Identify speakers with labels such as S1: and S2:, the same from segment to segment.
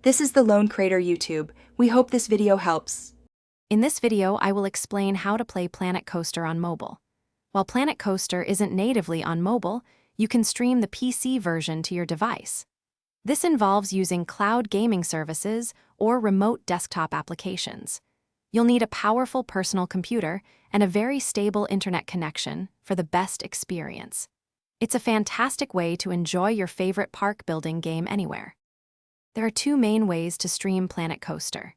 S1: This is the Lone Crater YouTube. We hope this video helps.
S2: In this video, I will explain how to play Planet Coaster on mobile. While Planet Coaster isn't natively on mobile, you can stream the PC version to your device. This involves using cloud gaming services or remote desktop applications. You'll need a powerful personal computer and a very stable internet connection for the best experience. It's a fantastic way to enjoy your favorite park building game anywhere. There are two main ways to stream Planet Coaster.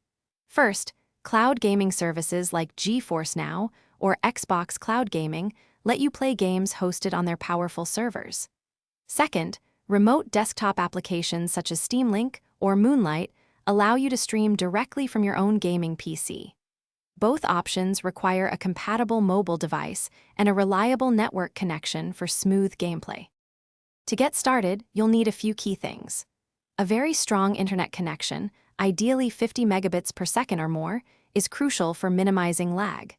S2: First, cloud gaming services like GeForce Now or Xbox Cloud Gaming let you play games hosted on their powerful servers. Second, remote desktop applications such as Steam Link or Moonlight allow you to stream directly from your own gaming PC. Both options require a compatible mobile device and a reliable network connection for smooth gameplay. To get started, you'll need a few key things. A very strong internet connection, ideally 50 megabits per second or more, is crucial for minimizing lag.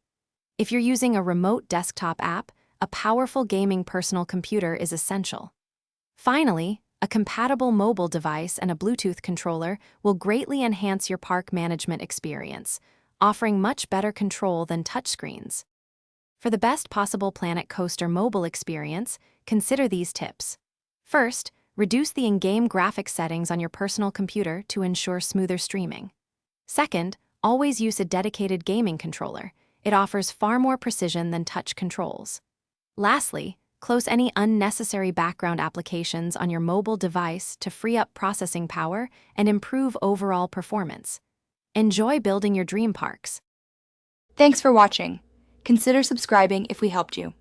S2: If you're using a remote desktop app, a powerful gaming personal computer is essential. Finally, a compatible mobile device and a Bluetooth controller will greatly enhance your park management experience, offering much better control than touchscreens. For the best possible Planet Coaster mobile experience, consider these tips. First, reduce the in-game graphics settings on your personal computer to ensure smoother streaming. Second, always use a dedicated gaming controller. It offers far more precision than touch controls. Lastly, close any unnecessary background applications on your mobile device to free up processing power and improve overall performance. Enjoy building your dream parks.
S1: Thanks for watching. Consider subscribing if we helped you.